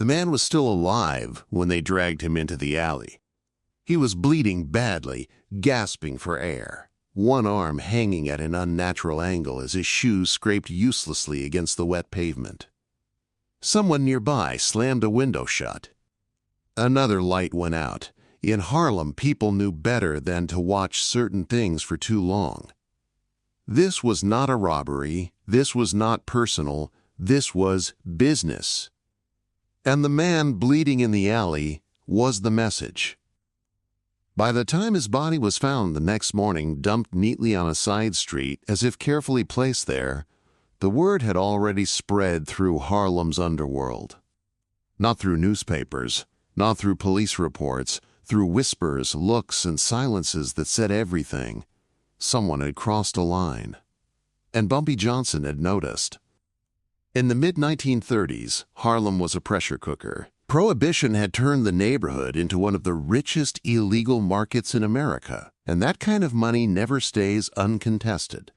The man was still alive when they dragged him into the alley. He was bleeding badly, gasping for air, one arm hanging at an unnatural angle as his shoes scraped uselessly against the wet pavement. Someone nearby slammed a window shut. Another light went out. In Harlem, people knew better than to watch certain things for too long. This was not a robbery. This was not personal. This was business. And the man bleeding in the alley was the message. By the time his body was found the next morning, dumped neatly on a side street as if carefully placed there, the word had already spread through Harlem's underworld. Not through newspapers, not through police reports, through whispers, looks, and silences that said everything. Someone had crossed a line. And Bumpy Johnson had noticed. In the mid-1930s, Harlem was a pressure cooker. Prohibition had turned the neighborhood into one of the richest illegal markets in America, and that kind of money never stays uncontested.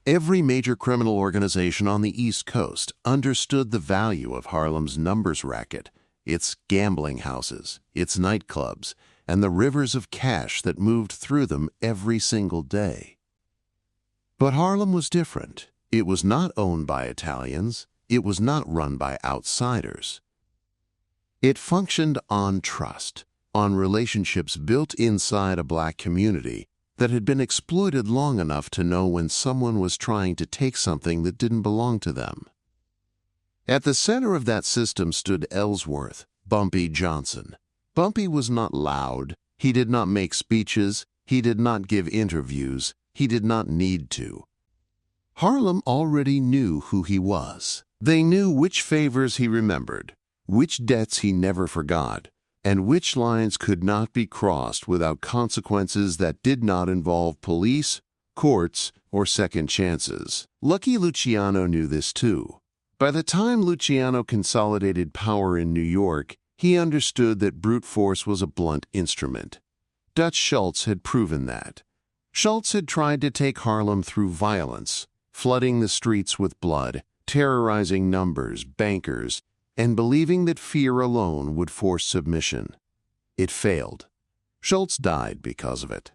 Every major criminal organization on the East Coast understood the value of Harlem's numbers racket, its gambling houses, its nightclubs, and the rivers of cash that moved through them every single day. But Harlem was different. It was not owned by Italians. It was not run by outsiders. It functioned on trust, on relationships built inside a black community that had been exploited long enough to know when someone was trying to take something that didn't belong to them. At the center of that system stood Ellsworth, Bumpy Johnson. Bumpy was not loud. He did not make speeches. He did not give interviews. He did not need to. Harlem already knew who he was. They knew which favors he remembered, which debts he never forgot, and which lines could not be crossed without consequences that did not involve police, courts, or second chances. Lucky Luciano knew this too. By the time Luciano consolidated power in New York, he understood that brute force was a blunt instrument. Dutch Schultz had proven that. Schultz had tried to take Harlem through violence, flooding the streets with blood, terrorizing numbers, bankers, and believing that fear alone would force submission. It failed. Schultz died because of it.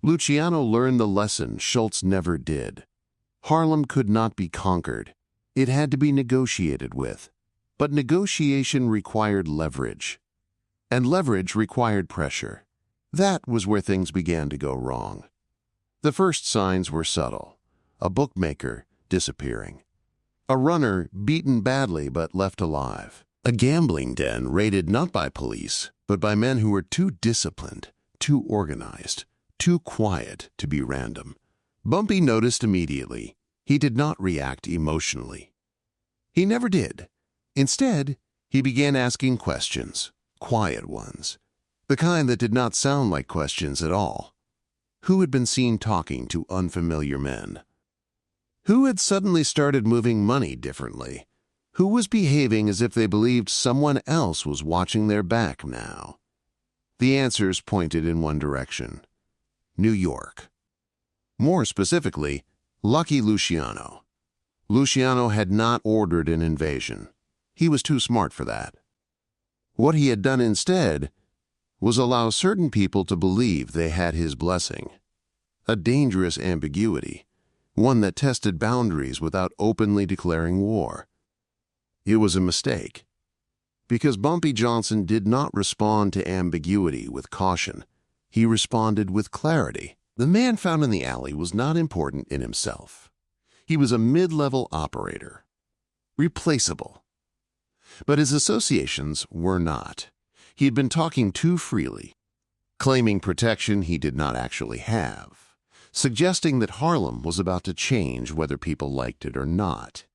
Luciano learned the lesson Schultz never did. Harlem could not be conquered. It had to be negotiated with. But negotiation required leverage. And leverage required pressure. That was where things began to go wrong. The first signs were subtle. A bookmaker disappearing. A runner beaten badly but left alive. A gambling den raided not by police, but by men who were too disciplined, too organized, too quiet to be random. Bumpy noticed immediately. He did not react emotionally. He never did. Instead, he began asking questions, quiet ones, the kind that did not sound like questions at all. Who had been seen talking to unfamiliar men? Who had suddenly started moving money differently? Who was behaving as if they believed someone else was watching their back now? The answers pointed in one direction: New York. More specifically, Lucky Luciano. Luciano had not ordered an invasion. He was too smart for that. What he had done instead was allow certain people to believe they had his blessing. A dangerous ambiguity, one that tested boundaries without openly declaring war. It was a mistake, because Bumpy Johnson did not respond to ambiguity with caution. He responded with clarity. The man found in the alley was not important in himself. He was a mid-level operator, replaceable. But his associations were not. He had been talking too freely, claiming protection he did not actually have, suggesting that Harlem was about to change whether people liked it or not.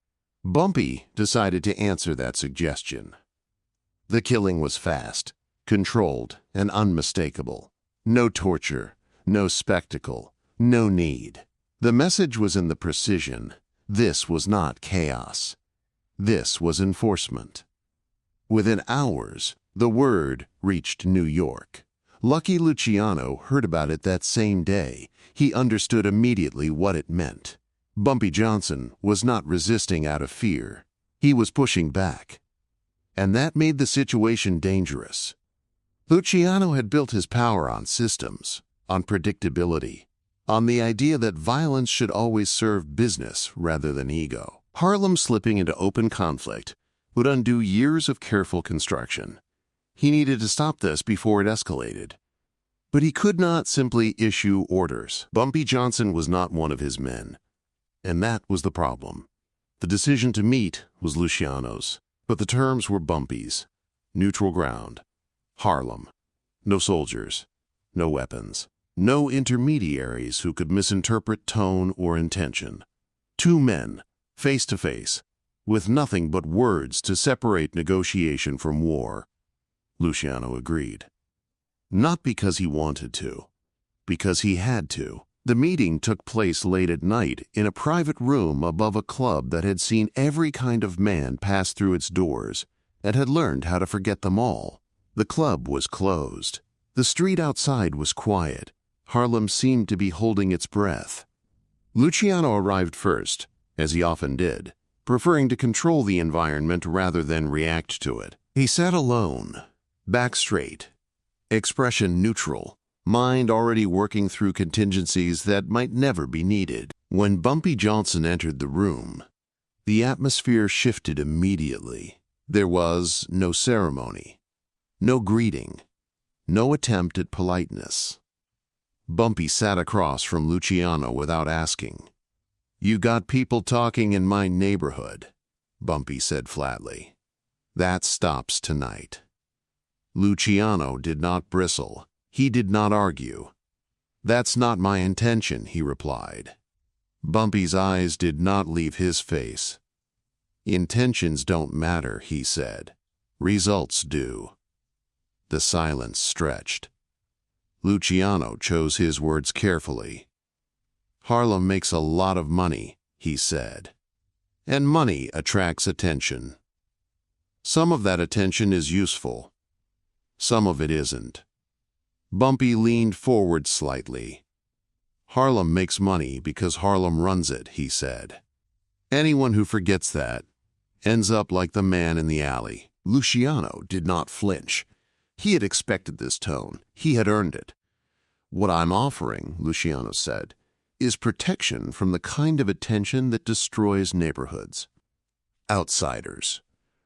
Bumpy decided to answer that suggestion. The killing was fast, controlled, and unmistakable. No torture, no spectacle, no need. The message was in the precision. This was not chaos. This was enforcement. Within hours, the word reached New York. Lucky Luciano heard about it that same day. He understood immediately what it meant. Bumpy Johnson was not resisting out of fear. He was pushing back. and that made the situation dangerous. Luciano had built his power on systems, on predictability, on the idea that violence should always serve business rather than ego. Harlem slipping into open conflict would undo years of careful construction. He needed to stop this before it escalated. But he could not simply issue orders. Bumpy Johnson was not one of his men, and that was the problem. The decision to meet was Luciano's, but the terms were Bumpy's. Neutral ground. Harlem. No soldiers. No weapons. No intermediaries who could misinterpret tone or intention. Two men, face to face, with nothing but words to separate negotiation from war. Luciano agreed. Not because he wanted to, because he had to. The meeting took place late at night in a private room above a club that had seen every kind of man pass through its doors and had learned how to forget them all. The club was closed. The street outside was quiet. Harlem seemed to be holding its breath. Luciano arrived first, as he often did, preferring to control the environment rather than react to it. He sat alone, back straight, expression neutral, mind already working through contingencies that might never be needed. When Bumpy Johnson entered the room, the atmosphere shifted immediately. There was no ceremony, no greeting, no attempt at politeness. Bumpy sat across from Luciano without asking. "You got people talking in my neighborhood," Bumpy said flatly. "That stops tonight." Luciano did not bristle. He did not argue. "That's not my intention," he replied. Bumpy's eyes did not leave his face. "Intentions don't matter," he said. "Results do." The silence stretched. Luciano chose his words carefully. "Harlem makes a lot of money," he said. "And money attracts attention. Some of that attention is useful. Some of it isn't." Bumpy leaned forward slightly. "Harlem makes money because Harlem runs it," he said. "Anyone who forgets that ends up like the man in the alley." Luciano did not flinch. He had expected this tone. He had earned it. "What I'm offering," Luciano said, "is protection from the kind of attention that destroys neighborhoods. Outsiders,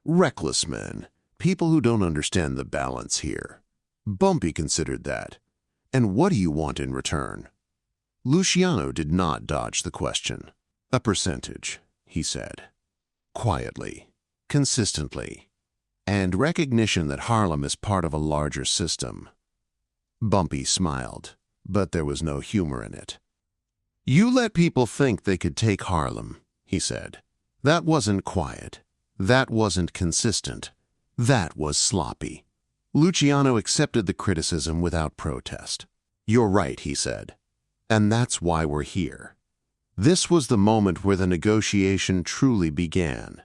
reckless men, people who don't understand the balance here." Bumpy considered that. "And what do you want in return?" Luciano did not dodge the question. "A percentage," he said. Quietly, consistently, and recognition that Harlem is part of a larger system. Bumpy smiled, but there was no humor in it. "You let people think they could take Harlem," he said. "That wasn't quiet. That wasn't consistent. That was sloppy." Luciano accepted the criticism without protest. "You're right," he said. "And that's why we're here." This was the moment where the negotiation truly began,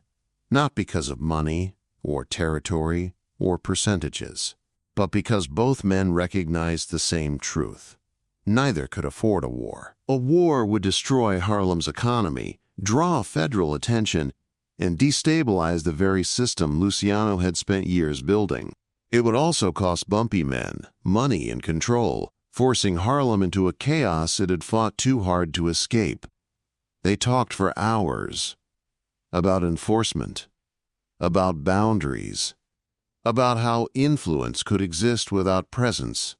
not because of money, or territory, or percentages, but because both men recognized the same truth. Neither could afford a war. A war would destroy Harlem's economy, draw federal attention, and destabilize the very system Luciano had spent years building. It would also cost Bumpy men money and control, forcing Harlem into a chaos it had fought too hard to escape. They talked for hours about enforcement, about boundaries, about how influence could exist without presence,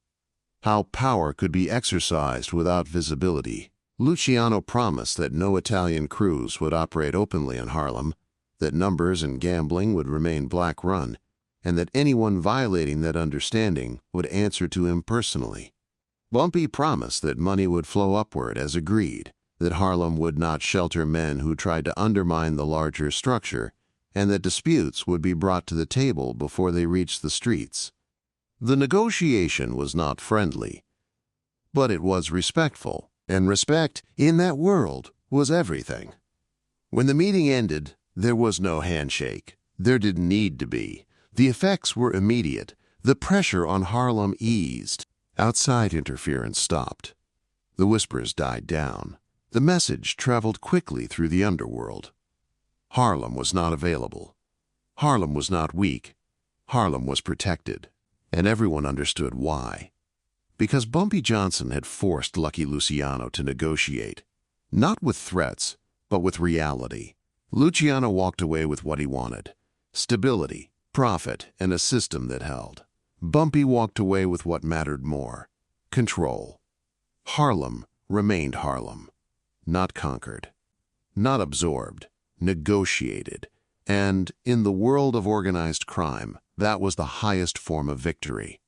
how power could be exercised without visibility. Luciano promised that no Italian crews would operate openly in Harlem, that numbers and gambling would remain black run, and that anyone violating that understanding would answer to him personally. Bumpy promised that money would flow upward as agreed, that Harlem would not shelter men who tried to undermine the larger structure, and that disputes would be brought to the table before they reached the streets. The negotiation was not friendly, but it was respectful, and respect in that world was everything. When the meeting ended, there was no handshake. There didn't need to be. The effects were immediate. The pressure on Harlem eased. Outside interference stopped. The whispers died down. The message traveled quickly through the underworld. Harlem was not available. Harlem was not weak. Harlem was protected, and everyone understood why. Because Bumpy Johnson had forced Lucky Luciano to negotiate, not with threats, but with reality. Luciano walked away with what he wanted: stability, profit, and a system that held. Bumpy walked away with what mattered more: control. Harlem remained Harlem, not conquered, not absorbed, negotiated. And in the world of organized crime, that was the highest form of victory.